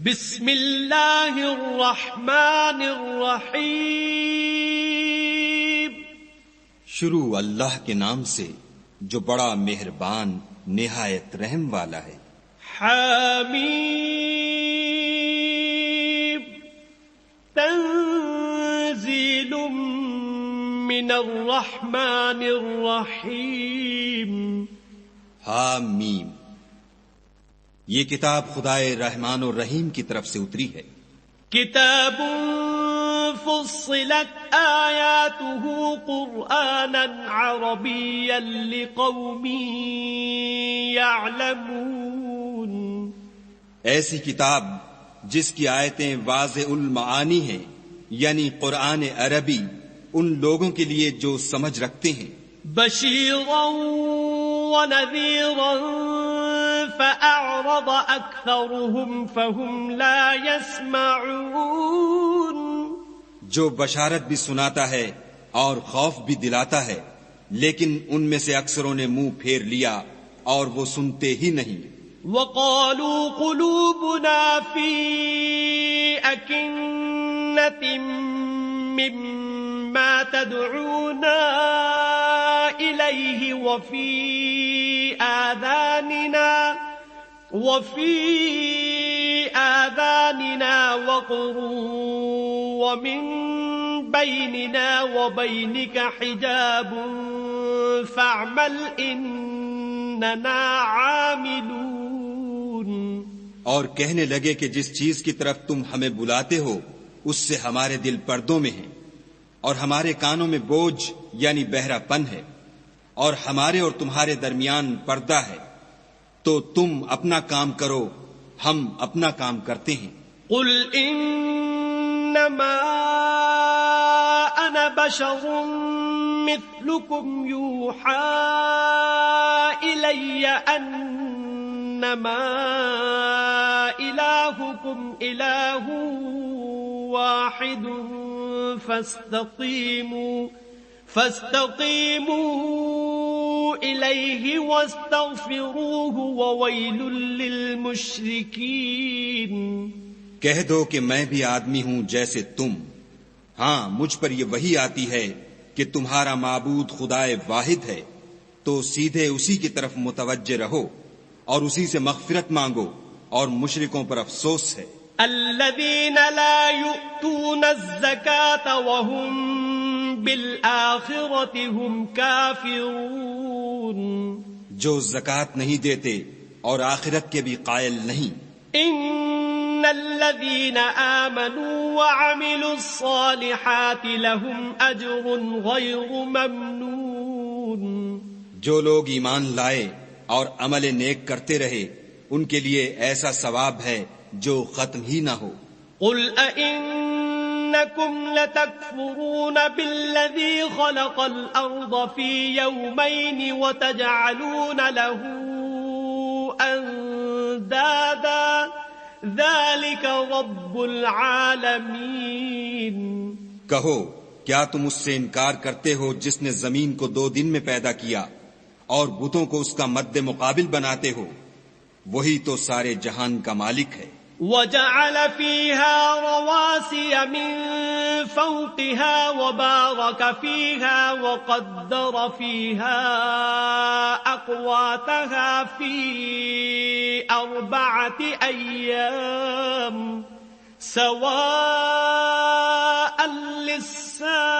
بسم اللہ الرحمن الرحیم. شروع اللہ کے نام سے جو بڑا مہربان نہایت رحم والا ہے. حمیم. تنزیل من الرحمن الرحیم. حامیم. یہ کتاب خدائے رحمان و رحیم کی طرف سے اتری ہے. کتاب فصلت آیاته قرآنا عربیا لقوم یعلمون. ایسی کتاب جس کی آیتیں واضح المعانی ہیں، یعنی قرآن عربی، ان لوگوں کے لیے جو سمجھ رکھتے ہیں. بشیرا ونذیرا فأعرض أكثرهم فهم لا يسمعون. جو بشارت بھی سناتا ہے اور خوف بھی دلاتا ہے، لیکن ان میں سے اکثروں نے منہ پھیر لیا اور وہ سنتے ہی نہیں. وقالوا قلوبنا في أكنة مما تدعونا إليه وفي آذاننا وقر ومن بيننا وبينك حجاب فاعمل إننا عاملون. اور کہنے لگے کہ جس چیز کی طرف تم ہمیں بلاتے ہو اس سے ہمارے دل پردوں میں ہیں، اور ہمارے کانوں میں بوجھ یعنی بہرا پن ہے، اور ہمارے اور تمہارے درمیان پردہ ہے، تو تم اپنا کام کرو، ہم اپنا کام کرتے ہیں. قل انما انا بشر مثلكم يوحى الي انما الهكم اله واحد فاستقیموا الیہ واستغفروہ وویل للمشرکین. کہہ دو کہ میں بھی آدمی ہوں جیسے تم. ہاں، مجھ پر یہ وحی آتی ہے کہ تمہارا معبود خدائے واحد ہے، تو سیدھے اسی کی طرف متوجہ رہو اور اسی سے مغفرت مانگو، اور مشرکوں پر افسوس ہے. الذین لا یؤتون الزکاة وهم بالآخرة هم کافرون. جو زکوٰۃ نہیں دیتے اور آخرت کے بھی قائل نہیں. ان الذین آمنوا وعملوا الصالحات لهم اجر غیر ممنون. جو لوگ ایمان لائے اور عمل نیک کرتے رہے ان کے لیے ایسا ثواب ہے جو ختم ہی نہ ہو. قل أئنكم لتكفرون بالذي خلق الأرض في يومين وتجعلون له أندادا ذلك رب العالمين. کہو، کیا تم اس سے انکار کرتے ہو جس نے زمین کو 2 دن میں پیدا کیا اور بتوں کو اس کا مد مقابل بناتے ہو؟ وہی تو سارے جہان کا مالک ہے. وجعل فيها رواسي من فوقها وبارك فيها وقدر فيها أقواتها في 4 أيام سواء للسائلين.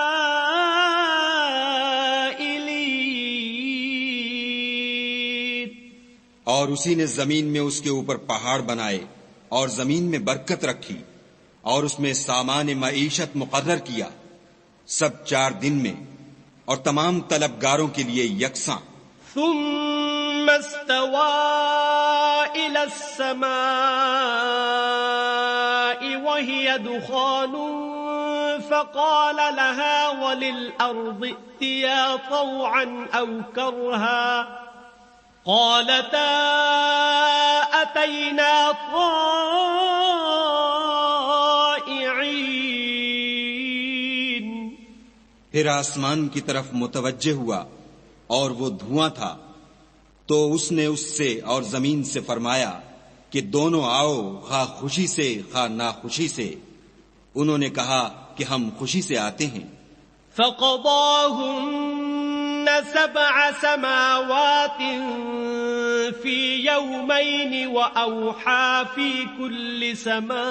اور اسی نے زمین میں اس کے اوپر پہاڑ بنائے اور زمین میں برکت رکھی اور اس میں سامان معیشت مقرر کیا، سب 4 دن میں اور تمام طلبگاروں کے لیے یکساں. ثم استوى إلى السماء وهي دخان فقال لها وللأرض ائتيا طوعا أو كرها قالتا أتينا طائعين. پھر آسمان کی طرف متوجہ ہوا اور وہ دھواں تھا، تو اس نے اس سے اور زمین سے فرمایا کہ دونوں آؤ خواہ خوشی سے خواہ ناخوشی سے. انہوں نے کہا کہ ہم خوشی سے آتے ہیں. فقضاهن 7 سماوات في يومين وأوحى في كل سماء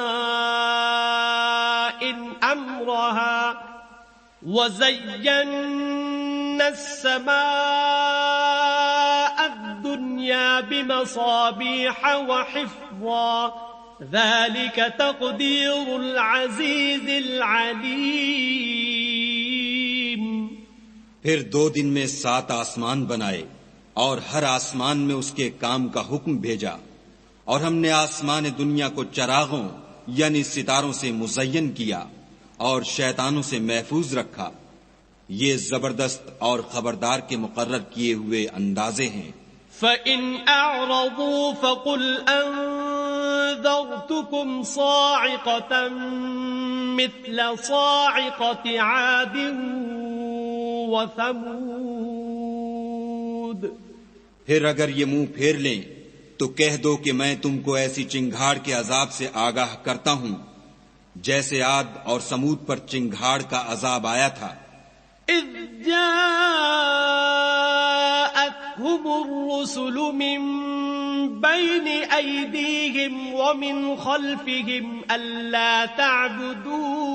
أمرها وزينا السماء الدنيا بمصابيح وحفظا ذلك تقدير العزيز العليم. پھر 2 دن میں 7 آسمان بنائے اور ہر آسمان میں اس کے کام کا حکم بھیجا، اور ہم نے آسمان دنیا کو چراغوں یعنی ستاروں سے مزین کیا اور شیطانوں سے محفوظ رکھا. یہ زبردست اور خبردار کے مقرر کیے ہوئے اندازے ہیں. فَإِنْ أَعْرَضُوا فَقُلْ أَنذَرْتُكُمْ صَاعِقَةً مِثْلَ صَاعِقَةِ عَادٍ وَثَمُودَ. پھر اگر یہ منہ پھیر لیں تو کہہ دو کہ میں تم کو ایسی چنگھاڑ کے عذاب سے آگاہ کرتا ہوں جیسے عاد اور سمود پر چنگھاڑ کا عذاب آیا تھا. اذ جاءتهم الرسل من بين أيديهم ومن خلفهم ألا تعبدوا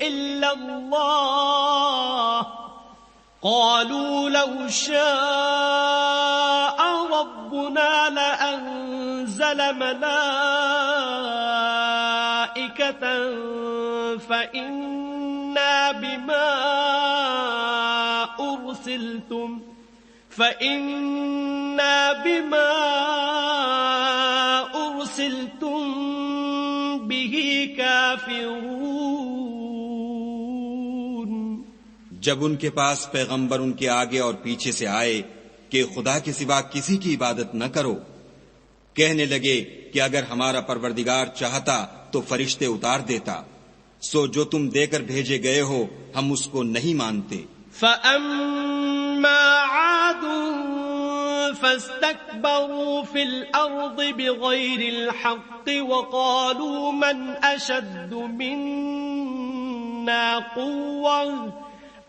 إلا الله قالوا لو شاء ربنا لأنزل ملائكة فإنا بما أرسلتم به كافرون. جب ان کے پاس پیغمبر ان کے آگے اور پیچھے سے آئے کہ خدا کے سوا کسی کی عبادت نہ کرو، کہنے لگے کہ اگر ہمارا پروردگار چاہتا تو فرشتے اتار دیتا، سو جو تم دے کر بھیجے گئے ہو ہم اس کو نہیں مانتے. فَأَمَّا عَادٌ فَاسْتَكْبَرُوا فِي الْأَرْضِ بِغَيْرِ الْحَقِّ وَقَالُوا مَنْ أَشَدُّ مِنَّا قُوَّةً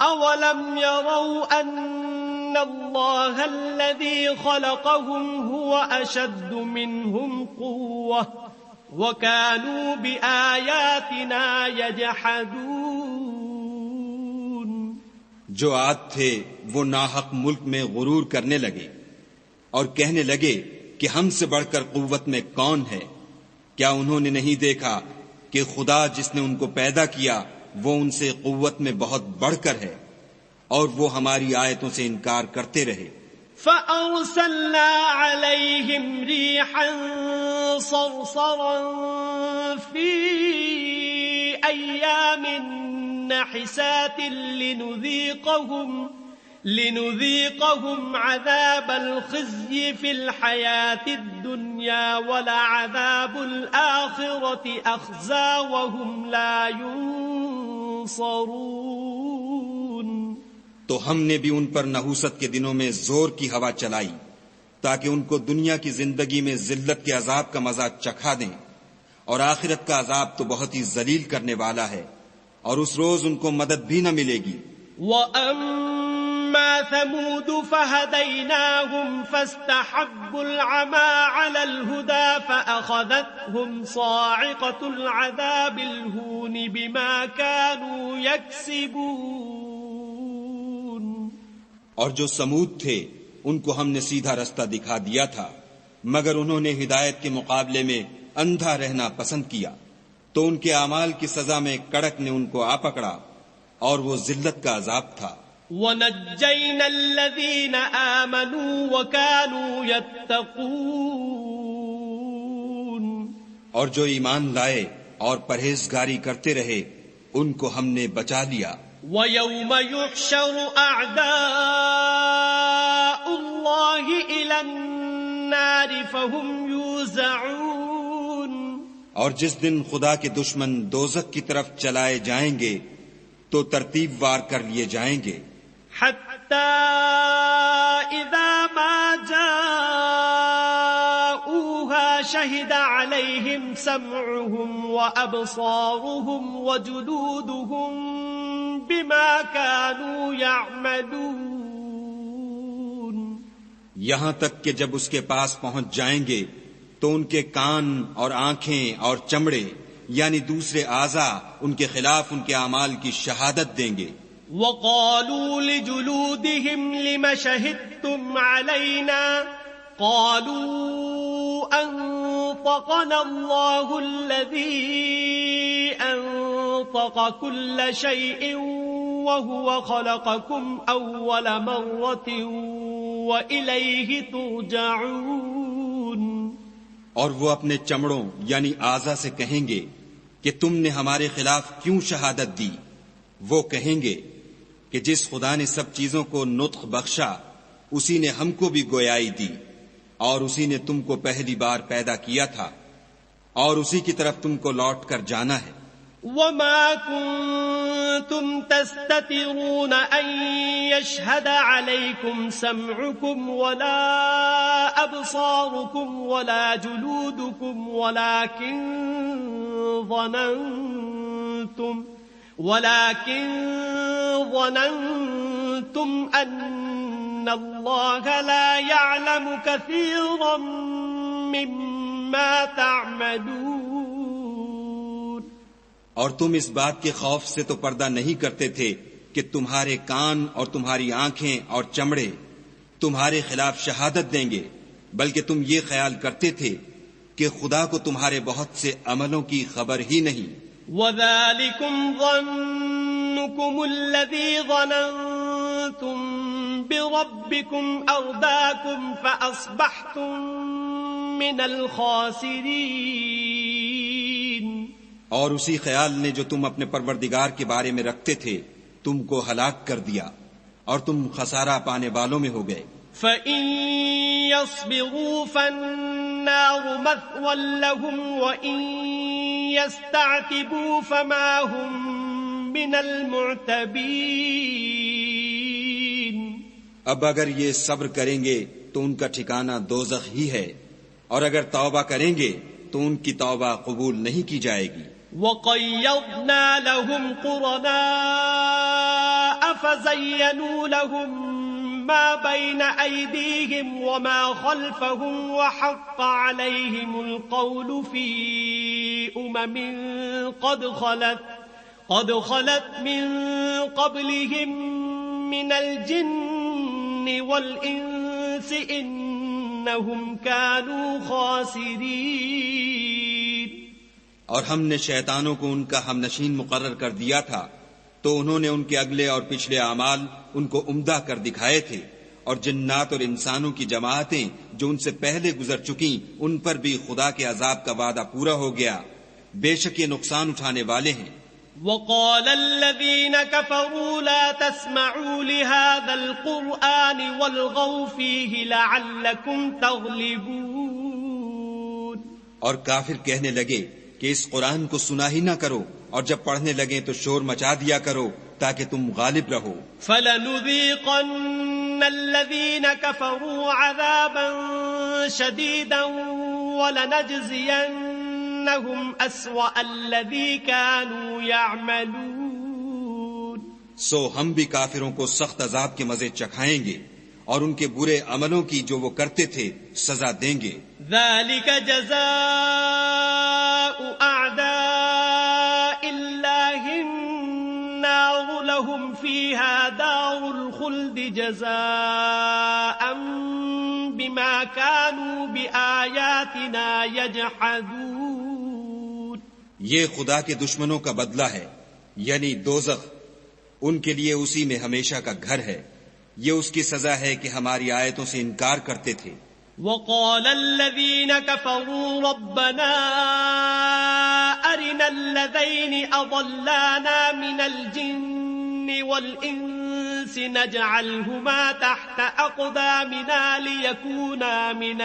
أَوَلَمْ يَرَوْا أَنَّ اللَّهَ الَّذِي خَلَقَهُمْ هُوَ أَشَدُّ مِنْهُمْ قُوَّةً وَكَانُوا بِآيَاتِنَا يَجْحَدُونَ. جو عاد تھے وہ ناحق ملک میں غرور کرنے لگے اور کہنے لگے کہ ہم سے بڑھ کر قوت میں کون ہے. کیا انہوں نے نہیں دیکھا کہ خدا جس نے ان کو پیدا کیا وہ ان سے قوت میں بہت بڑھ کر ہے، اور وہ ہماری آیتوں سے انکار کرتے رہے. فَأَرْسَلْنَا عَلَيْهِمْ رِيحًا صَرْصَرًا فِي أَيَّامٍ نَحِسَاتٍ لِنُذِيقَهُمْ عَذَابَ الْخِزْيِ فِي الْحَيَاةِ الدُّنْيَا وَلَعَذَابُ الْآخِرَةِ أَخْزَىٰ وَهُمْ لَا يُنصَرُونَ. تو ہم نے بھی ان پر نحوست کے دنوں میں زور کی ہوا چلائی تاکہ ان کو دنیا کی زندگی میں ذلت کے عذاب کا مزہ چکھا دیں، اور آخرت کا عذاب تو بہت ہی ذلیل کرنے والا ہے، اور اس روز ان کو مدد بھی نہ ملے گی. وَأَمَّا ثَمُودُ فَهَدَيْنَاهُمْ فَاسْتَحَبُّوا الْعَمَىٰ عَلَى الْهُدَىٰ فَأَخَذَتْهُمْ صَاعِقَةُ الْعَذَابِ الْهُونِ بِمَا كَانُوا يَكْسِبُونَ. اور جو سمود تھے ان کو ہم نے سیدھا رستہ دکھا دیا تھا، مگر انہوں نے ہدایت کے مقابلے میں اندھا رہنا پسند کیا، تو ان کے اعمال کی سزا میں کڑک نے ان کو آ پکڑا، اور وہ ذلت کا عذاب تھا. وَنَجَّيْنَا الَّذِينَ آمَنُوا وَكَانُوا يَتَّقُونَ. اور جو ایمان لائے اور پرہیزگاری کرتے رہے ان کو ہم نے بچا لیا. وَيَوْمَ يُحْشَرُ أَعْدَاءُ اللَّهِ إِلَى النَّارِ فَهُمْ يُوزَعُونَ. اور جس دن خدا کے دشمن دوزخ کی طرف چلائے جائیں گے تو ترتیب وار کر لیے جائیں گے. حَتَّى إِذَا مَا جَاءُوهَا شهد عليهم سمعهم وأبصارهم وجلودهم بما كانوا يعملون. یہاں تک کہ جب اس کے پاس پہنچ جائیں گے تو ان کے کان اور آنکھیں اور چمڑے یعنی دوسرے اعضاء ان کے خلاف ان کے اعمال کی شہادت دیں گے. وقالوا لجلودهم لم شهدتم علينا قالوا أنطقنا الله الذي أنطق كل شيء وهو خلقكم أول مرة وإليه ترجعون. اور وہ اپنے چمڑوں یعنی اعضاء سے کہیں گے کہ تم نے ہمارے خلاف کیوں شہادت دی؟ وہ کہیں گے کہ جس خدا نے سب چیزوں کو نطق بخشا اسی نے ہم کو بھی گویائی دی اور اسی نے تم کو پہلی بار پیدا کیا تھا اور اسی کی طرف تم کو لوٹ کر جانا ہے. وما كنتم تستترون أن يشهد عليكم سمعكم ولا أبصاركم ولا جلودكم ولكن ظننتم أن الله لا يعلم كثيرا مما تعملون. اور تم اس بات کے خوف سے تو پردہ نہیں کرتے تھے کہ تمہارے کان اور تمہاری آنکھیں اور چمڑے تمہارے خلاف شہادت دیں گے، بلکہ تم یہ خیال کرتے تھے کہ خدا کو تمہارے بہت سے عملوں کی خبر ہی نہیں. وَذَلِكُمْ ظَنُّكُمُ الَّذِي ظَنَنْتُمْ بِرَبِّكُمْ أَرْدَاكُمْ فَأَصْبَحْتُمْ مِنَ الْخَاسِرِينَ. اور اسی خیال نے جو تم اپنے پروردگار کے بارے میں رکھتے تھے تم کو ہلاک کر دیا اور تم خسارہ پانے والوں میں ہو گئے. فَإِن يَصْبِرُوا فَالنَّارُ مَثْوًى لَهُمْ وَإِن يَسْتَعْتِبُوا فَمَا هُمْ مِنَ الْمُعْتَبِينَ. اب اگر یہ صبر کریں گے تو ان کا ٹھکانہ دوزخ ہی ہے، اور اگر توبہ کریں گے تو ان کی توبہ قبول نہیں کی جائے گی. وَقَيَّضْنَا لَهُمْ قُرَنَاءَ فَزَيَّنُوا لَهُم مَّا بَيْنَ أَيْدِيهِمْ وَمَا خَلْفَهُمْ وَحَقَّ عَلَيْهِمُ الْقَوْلُ فِي أُمَمٍ قَدْ خَلَتْ مِن قَبْلِهِم مِّنَ الْجِنِّ وَالْإِنسِ إِنَّهُمْ كَانُوا خَاسِرِينَ. اور ہم نے شیطانوں کو ان کا ہم نشین مقرر کر دیا تھا تو انہوں نے ان کے اگلے اور پچھلے اعمال ان کو عمدہ کر دکھائے تھے، اور جنات اور انسانوں کی جماعتیں جو ان سے پہلے گزر چکیں ان پر بھی خدا کے عذاب کا وعدہ پورا ہو گیا، بے شک یہ نقصان اٹھانے والے ہیں. وقال الذين كفروا لا تسمعوا لهذا القرآن والغوا فيه لعلكم تغلبون. اور کافر کہنے لگے کہ اس قرآن کو سنا ہی نہ کرو، اور جب پڑھنے لگیں تو شور مچا دیا کرو تاکہ تم غالب رہو. فَلَنُذِيقَنَّ الَّذِينَ كَفَرُوا عَذَابًا شَدِيدًا وَلَنَجْزِيَنَّهُمْ أَسْوَأَ الَّذِي كَانُوا يَعْمَلُونَ. سو ہم بھی کافروں کو سخت عذاب کے مزے چکھائیں گے اور ان کے برے عملوں کی جو وہ کرتے تھے سزا دیں گے. ذَلِكَ جَزَاءُ أَعْدَاءِ اللَّهِ النَّارُ لَهُمْ فِيهَا دَارُ الْخُلْدِ جَزَاءً بِمَا كَانُوا بِآيَاتِنَا يَجْحَدُونَ. یہ خدا کے دشمنوں کا بدلہ ہے، یعنی دوزخ ان کے لیے اسی میں ہمیشہ کا گھر ہے. یہ اس کی سزا ہے کہ ہماری آیتوں سے انکار کرتے تھے. وقال الذين كفروا ربنا أرنا الذين أضلانا من الجن والإنس نجعلهما تحت أقدامنا ليكونا من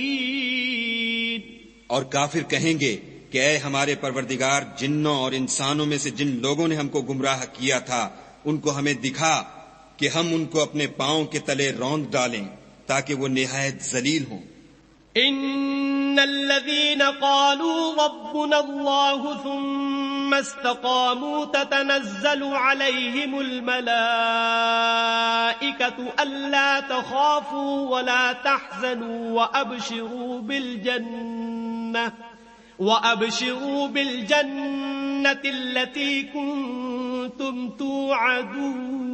الأسفلين. اور کافر کہیں گے کہ اے ہمارے پروردگار، جنوں اور انسانوں میں سے جن لوگوں نے ہم کو گمراہ کیا تھا ان کو ہمیں دکھا کہ ہم ان کو اپنے پاؤں کے تلے روند ڈالیں تاکہ وہ نہایت ذلیل ہوں. ان الذين قالوا ربنا الله ثم استقاموا تتنزل عليهم الملائكة ألا تخافوا ولا تحزنوا وأبشروا بالجنة التي كنتم توعدون.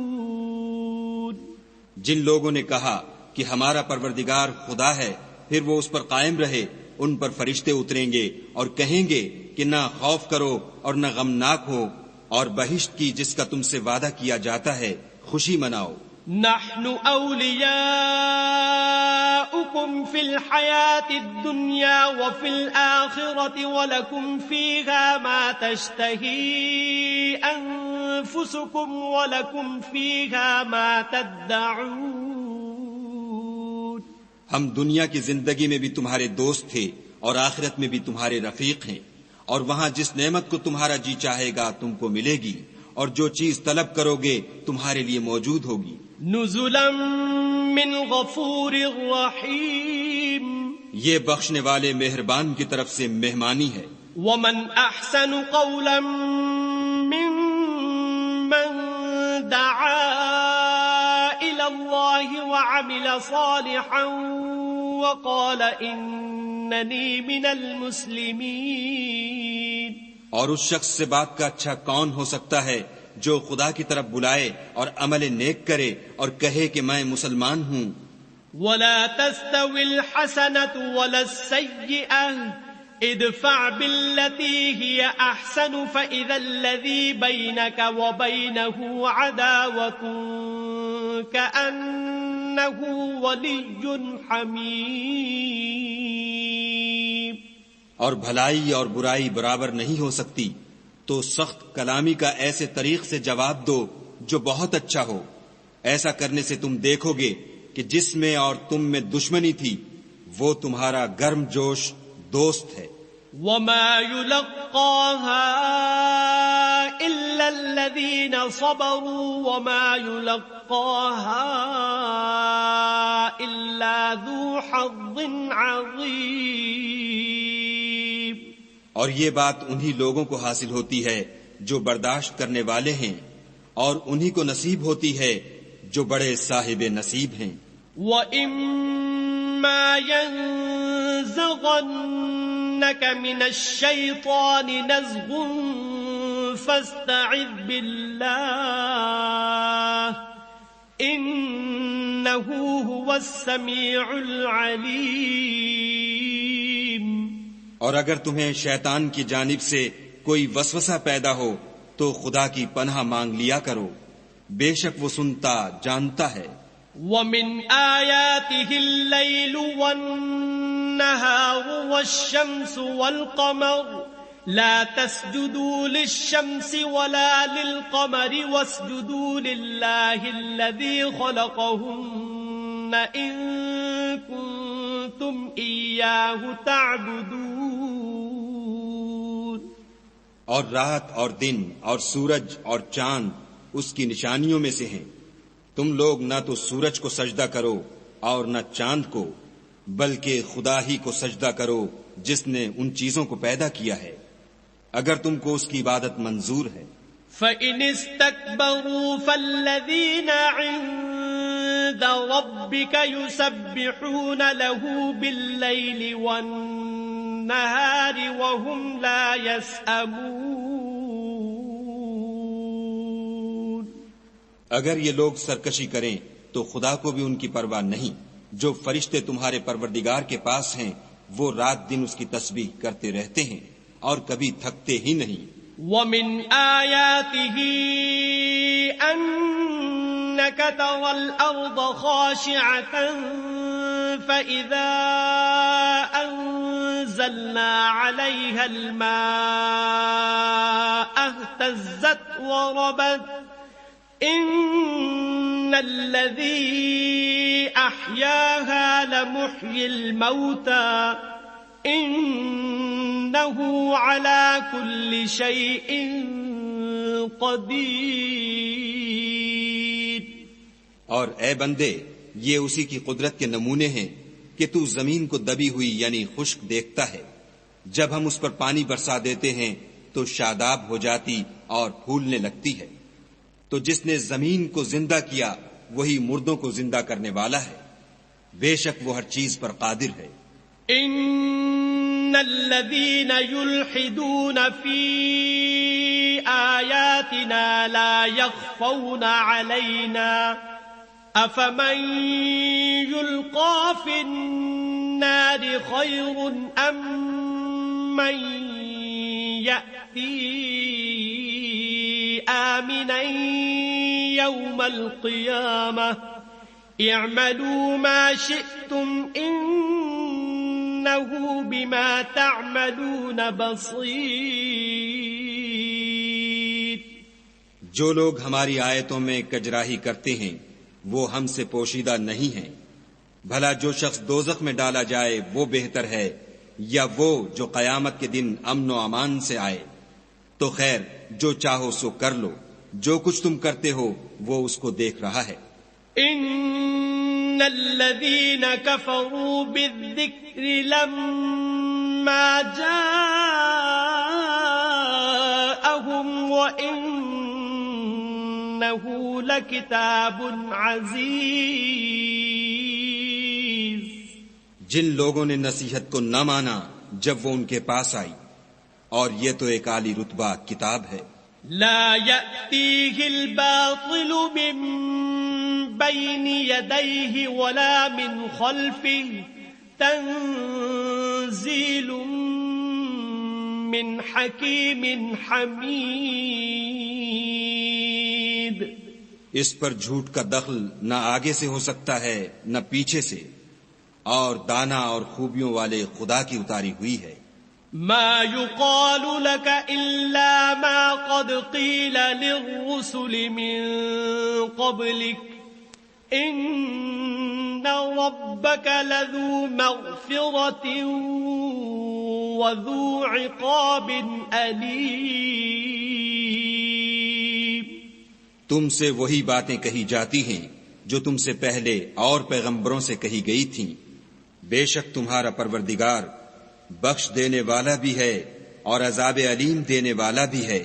جن لوگوں نے کہا کہ ہمارا پروردگار خدا ہے، پھر وہ اس پر قائم رہے، ان پر فرشتے اتریں گے اور کہیں گے کہ نہ خوف کرو اور نہ غمناک ہو، اور بہشت کی جس کا تم سے وعدہ کیا جاتا ہے خوشی مناؤ. نحن أولياؤكم في الحياة الدنيا وفي الآخرة ولكم فيها ما تشتهي أنفسكم ولكم فيها ما تدعون. ہم دنیا کی زندگی میں بھی تمہارے دوست تھے اور آخرت میں بھی تمہارے رفیق ہیں، اور وہاں جس نعمت کو تمہارا جی چاہے گا تم کو ملے گی، اور جو چیز طلب کرو گے تمہارے لیے موجود ہوگی. نزلا من غفور رحیم. یہ بخشنے والے مہربان کی طرف سے مہمانی ہے. ومن احسن قولا ممن دعا الى الله وعمل صالحا وقال انني من المسلمین. اور اس شخص سے بات کا اچھا کون ہو سکتا ہے جو خدا کی طرف بلائے اور عمل نیک کرے اور کہے کہ میں مسلمان ہوں. ولا تستوي الحسنة ولا السيئة ادفع بالتي هي أحسن فإذا الذي بينك وبينه عداوة كأنه ولي حميم. اور بھلائی اور برائی برابر نہیں ہو سکتی، تو سخت کلامی کا ایسے طریق سے جواب دو جو بہت اچھا ہو. ایسا کرنے سے تم دیکھو گے کہ جس میں اور تم میں دشمنی تھی وہ تمہارا گرم جوش دوست ہے. وما يلقاها إلا الذين صبروا وما يلقاها إلا ذو حظ عظيم. اور یہ بات انہی لوگوں کو حاصل ہوتی ہے جو برداشت کرنے والے ہیں، اور انہی کو نصیب ہوتی ہے جو بڑے صاحب نصیب ہیں. وَإِمَّا يَنزَغَنَّكَ مِنَ الشَّيْطَانِ نَزْغٌ فَاسْتَعِذْ بِاللَّهِ إِنَّهُ هُوَ السَّمِيعُ الْعَلِيمُ. اور اگر تمہیں شیطان کی جانب سے کوئی وسوسہ پیدا ہو تو خدا کی پناہ مانگ لیا کرو، بے شک وہ سنتا جانتا ہے. وَمِنْ آيَاتِهِ اللَّيْلُ وَالنَّهَارُ وَالشَّمْسُ وَالْقَمَرُ لَا تَسْجُدُوا لِلشَّمْسِ وَلَا لِلْقَمَرِ وَاسْجُدُوا لِلَّهِ الَّذِي خَلَقَهُنَّ إِن كُنتُمْ إِيَّاهُ تَعْبُدُونَ. اور رات اور دن اور سورج اور چاند اس کی نشانیوں میں سے ہیں. تم لوگ نہ تو سورج کو سجدہ کرو اور نہ چاند کو، بلکہ خدا ہی کو سجدہ کرو جس نے ان چیزوں کو پیدا کیا ہے، اگر تم کو اس کی عبادت منظور ہے. فَإِنِ اسْتَكْبَرُوا فَالَّذِينَ عِندَ رَبِّكَ يُسَبِّحُونَ لَهُ بِاللَّيْلِ وَالنَّهَارِ وَهُمْ لَا يَسْأَمُونَ. اگر یہ لوگ سرکشی کریں تو خدا کو بھی ان کی پرواہ نہیں. جو فرشتے تمہارے پروردگار کے پاس ہیں وہ رات دن اس کی تسبیح کرتے رہتے ہیں اور کبھی تھکتے ہی نہیں. وَمِنْ آيَاتِهِ أَنَّكَ تَرَى الْأَرْضَ خَاشِعَةً فَإِذَا أَنزَلْنَا عَلَيْهَا الْمَاءَ اهْتَزَّتْ وَرَبَتْ إِنَّ الَّذِي أَحْيَاهَا لَمُحْيِي الْمَوْتَى إِنَّهُ عَلَى كُلِّ شَيْءٍ قَدِيرٌ. اور اے بندے، یہ اسی کی قدرت کے نمونے ہیں کہ تو زمین کو دبی ہوئی یعنی خشک دیکھتا ہے، جب ہم اس پر پانی برسا دیتے ہیں تو شاداب ہو جاتی اور پھولنے لگتی ہے۔ تو جس نے زمین کو زندہ کیا وہی مردوں کو زندہ کرنے والا ہے، بے شک وہ ہر چیز پر قادر ہے۔ ان الذين يلحدون في آياتنا لا يخفون علينا افمن يلقى في النار خير ام من يأتي آمنا يوم القيامة اعملوا ما شئتم انه بما تعملون بصیر۔ جو لوگ ہماری آیتوں میں کجراہی کرتے ہیں وہ ہم سے پوشیدہ نہیں ہیں، بھلا جو شخص دوزخ میں ڈالا جائے وہ بہتر ہے یا وہ جو قیامت کے دن امن و امان سے آئے؟ تو خیر جو چاہو سو کر لو، جو کچھ تم کرتے ہو وہ اس کو دیکھ رہا ہے۔ ان الذين كفروا بالذكر لما جاءهم وإنه لكتاب عزيز۔ جن لوگوں نے نصیحت کو نہ مانا جب وہ ان کے پاس آئی، اور یہ تو ایک عالی رتبہ کتاب ہے۔ لا يأتيه الباطل من بين يديه ولا من خلفه تنزيل من حكيم حميد۔ اس پر جھوٹ کا دخل نہ آگے سے ہو سکتا ہے نہ پیچھے سے، اور دانا اور خوبیوں والے خدا کی اتاری ہوئی ہے۔ ما يقال لك إلا ما قد قيل للرسل من قبلك إن ربك لذو مغفرة وذو عقاب أليم۔ تم سے وہی باتیں کہی جاتی ہیں جو تم سے پہلے اور پیغمبروں سے کہی گئی تھیں، بے شک تمہارا پروردگار بخش دینے والا بھی ہے اور عذاب علیم دینے والا بھی ہے۔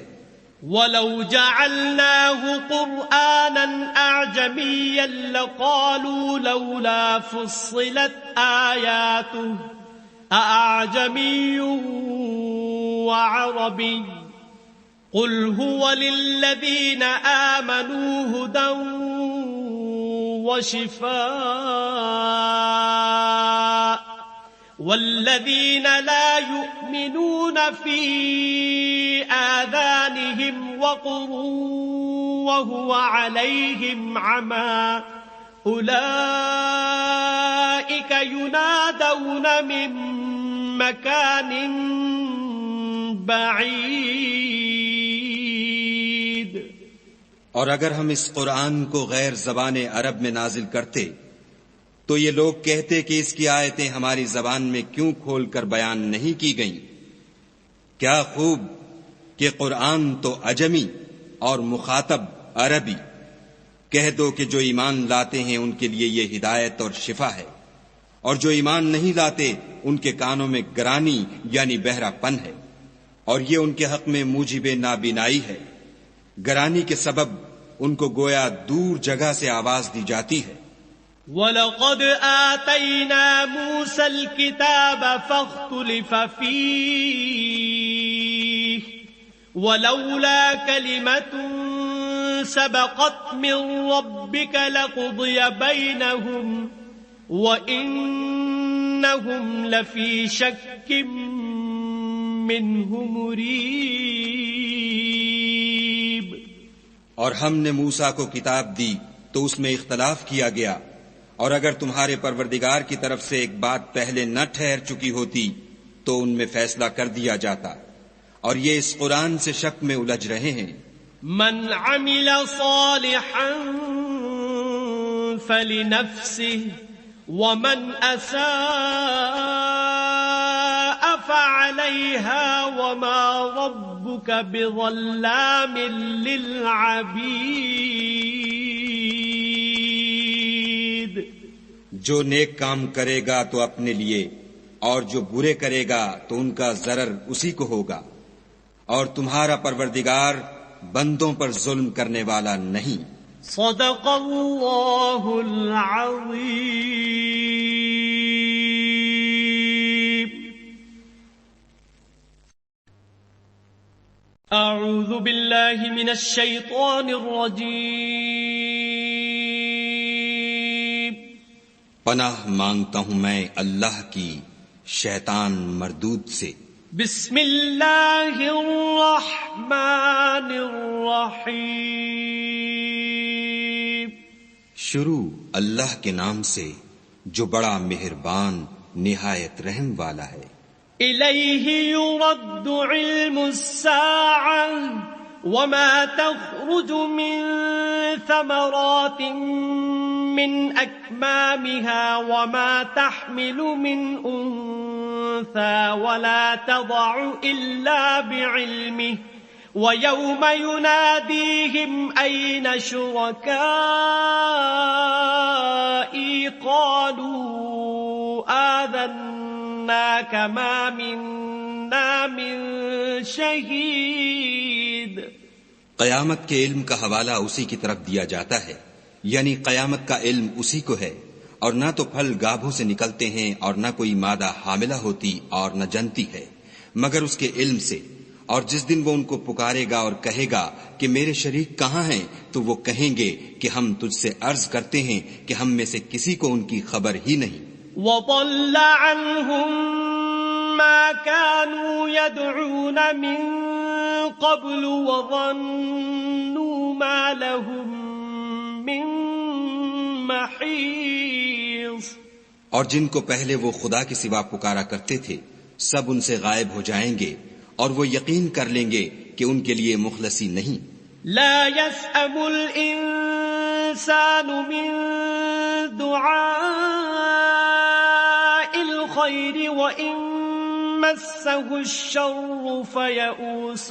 وَلَوْ جَعَلْنَاهُ قُرْآنًا أَعْجَمِيًّا لَقَالُوا لَوْلَا فُصِّلَتْ آيَاتُهُ أَأَعْجَمِيٌّ وَعَرَبِيٌّ قُلْ هُوَ لِلَّذِينَ آمَنُوا هُدًى وَشِفَاءٌ والذين لا يؤمنون في آذانهم وقر وهو عليهم عمى أولئك ينادون من مكان بعيد۔ اور اگر ہم اس قرآن کو غیر زبان عرب میں نازل کرتے تو یہ لوگ کہتے کہ اس کی آیتیں ہماری زبان میں کیوں کھول کر بیان نہیں کی گئیں؟ کیا خوب کہ قرآن تو عجمی اور مخاطب عربی۔ کہہ دو کہ جو ایمان لاتے ہیں ان کے لیے یہ ہدایت اور شفا ہے، اور جو ایمان نہیں لاتے ان کے کانوں میں گرانی یعنی بہرا پن ہے، اور یہ ان کے حق میں موجب نابینائی ہے۔ گرانی کے سبب ان کو گویا دور جگہ سے آواز دی جاتی ہے۔ وَلَقَدْ آتَيْنَا مُوسَى الْكِتَابَ فَاخْتُلِفَ فِيهِ وَلَوْلَا كَلِمَةٌ سَبَقَتْ مِنْ رَبِّكَ لَقُضِيَ بَيْنَهُمْ وَإِنَّهُمْ لَفِي شَكٍّ مِّنْهُ مُرِيبٍ۔ اور ہم نے موسیٰ کو کتاب دی تو اس میں اختلاف کیا گیا، اور اگر تمہارے پروردگار کی طرف سے ایک بات پہلے نہ ٹھہر چکی ہوتی تو ان میں فیصلہ کر دیا جاتا، اور یہ اس قرآن سے شک میں الجھ رہے ہیں۔ من عمل صالحا فلنفسه ومن اساء فعليها وما ربك بظلام للعبيد۔ جو نیک کام کرے گا تو اپنے لیے، اور جو برے کرے گا تو ان کا ضرر اسی کو ہوگا، اور تمہارا پروردگار بندوں پر ظلم کرنے والا نہیں۔ صدق اللہ العظیم۔ اعوذ باللہ من الشیطان الرجیم۔ پناہ مانگتا ہوں میں اللہ کی شیطان مردود سے۔ بسم اللہ الرحمن الرحیم۔ شروع اللہ کے نام سے جو بڑا مہربان نہایت رحم والا ہے۔ الیہ یرد علم الساعة وما تخرج من ثمرات من اکمامها وما تحمل من انثى ولا تضع الا بعلمه وَيَوْمَ يُنَادِيهِمْ أَيْنَ شُرَكَائِي قَالُوا آذَنَّاكَ مَا مِنَّا مِن شَهِيدٍ۔ قیامت کے علم کا حوالہ اسی کی طرف دیا جاتا ہے، یعنی قیامت کا علم اسی کو ہے، اور نہ تو پھل گابھوں سے نکلتے ہیں اور نہ کوئی مادہ حاملہ ہوتی اور نہ جنتی ہے، مگر اس کے علم سے۔ اور جس دن وہ ان کو پکارے گا اور کہے گا کہ میرے شریک کہاں ہیں، تو وہ کہیں گے کہ ہم تجھ سے عرض کرتے ہیں کہ ہم میں سے کسی کو ان کی خبر ہی نہیں۔ وَضَلَّ عَنْهُمْ مَا كَانُوا يَدْعُونَ مِن قَبْلُ وَظَنُّوا مَا لَهُم مِّن مَّحِيصٍ۔ اور جن کو پہلے وہ خدا کے سوا پکارا کرتے تھے سب ان سے غائب ہو جائیں گے، اور وہ یقین کر لیں گے کہ ان کے لیے مخلصی نہیں۔ لا يسأم الإنسان من دعاء الخير وإن مسه الشر فيئوس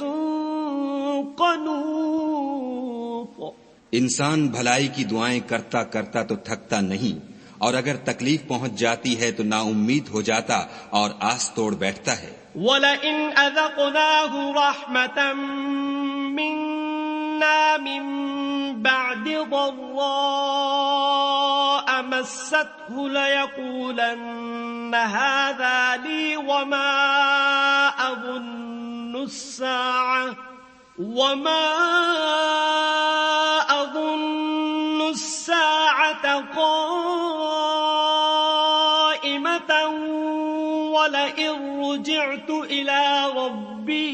قنوط۔ انسان بھلائی کی دعائیں کرتا کرتا تو تھکتا نہیں، اور اگر تکلیف پہنچ جاتی ہے تو نا امید ہو جاتا اور آس توڑ بیٹھتا ہے۔ وَلَئِنْ أَذَقْنَاهُ رَحْمَةً مِنَّا مِن بَعْدِ ضَرَّاءَ مَسَّتْهُ لَيَقُولَنَّ هَذَا لِي وَمَا أَظُنُّ السَّاعَةَ قَائِمَةً وَلَئِن رُجِعْتُ إِلَى رَبِّي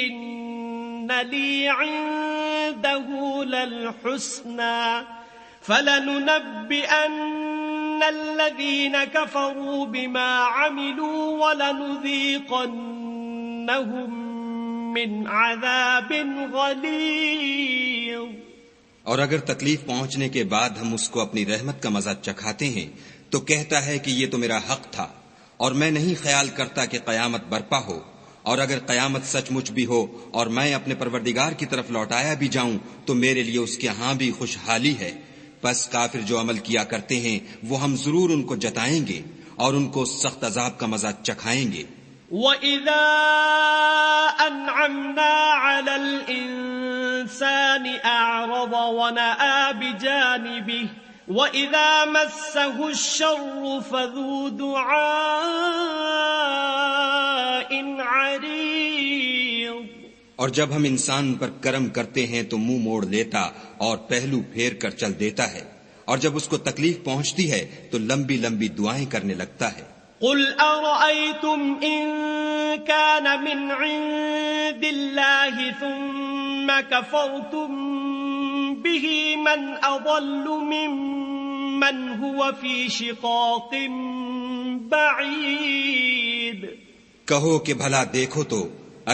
إِنَّ لِي عِندَهُ لَلْحُسْنَى فَلَنُنَبِّئَنَّ الَّذِينَ كَفَرُوا بِمَا عَمِلُوا وَلَنُذِيقَنَّهُم مِّنْ عَذَابٍ غَلِيظٍ۔ اور اگر تکلیف پہنچنے کے بعد ہم اس کو اپنی رحمت کا مزہ چکھاتے ہیں تو کہتا ہے کہ یہ تو میرا حق تھا، اور میں نہیں خیال کرتا کہ قیامت برپا ہو، اور اگر قیامت سچ مچ بھی ہو اور میں اپنے پروردگار کی طرف لوٹایا بھی جاؤں تو میرے لیے اس کے ہاں بھی خوشحالی ہے۔ پس کافر جو عمل کیا کرتے ہیں وہ ہم ضرور ان کو جتائیں گے اور ان کو سخت عذاب کا مزہ چکھائیں گے۔ وَإِذَا أَنْعَمْنَا عَلَى الْإِنسَانِ أَعْرَضَ وَنَأَىٰ بِجَانِبِهِ وَإِذَا مَسَّهُ الشَّرُّ فَذُو دُعَاءٍ عَرِيضٍ۔ اور جب ہم انسان پر کرم کرتے ہیں تو منہ موڑ لیتا اور پہلو پھیر کر چل دیتا ہے، اور جب اس کو تکلیف پہنچتی ہے تو لمبی لمبی دعائیں کرنے لگتا ہے۔ قُلْ أَرَأَيْتُمْ إِن كَانَ مِنْ عِندِ اللَّهِ ثُمَّ كَفَرْتُمْ بِهِ مَنْ أَضَلُّ مِمَّنْ هُوَ فِي شِقَاقٍ بَعِيدٍ۔ کہو کہ بھلا دیکھو تو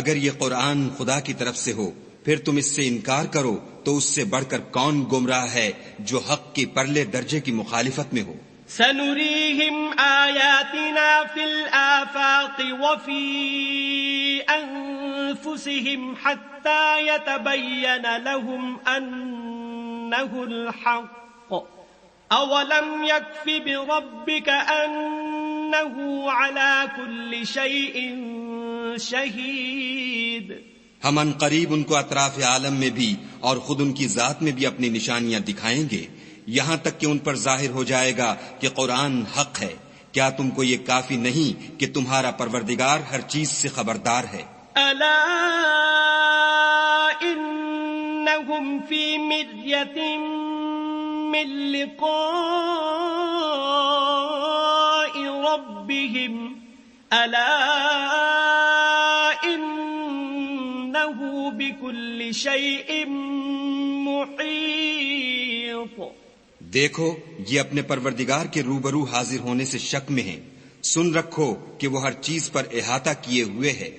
اگر یہ قرآن خدا کی طرف سے ہو پھر تم اس سے انکار کرو تو اس سے بڑھ کر کون گمراہ ہے جو حق کی پرلے درجے کی مخالفت میں ہو۔ سَنُرِيهِمْ آيَاتِنَا فِي الْآفَاقِ وَفِي أَنفُسِهِمْ حَتَّى يَتَبَيَّنَ لَهُمْ أَنَّهُ الْحَقُّ أولم يكف بربك أنه على كل شيء شهيد ہم ان قریب ان کو اطراف عالم میں بھی اور خود ان کی ذات میں بھی اپنی نشانیاں دکھائیں گے، یہاں تک کہ ان پر ظاہر ہو جائے گا کہ قرآن حق ہے۔ کیا تم کو یہ کافی نہیں کہ تمہارا پروردگار ہر چیز سے خبردار ہے؟ ألا إنهم في مرية من لقاء ربهم ألا إنه بكل شيء محيط۔ دیکھو یہ اپنے پروردگار کے روبرو حاضر ہونے سے شک میں ہیں، سن رکھو کہ وہ ہر چیز پر احاطہ کیے ہوئے ہے۔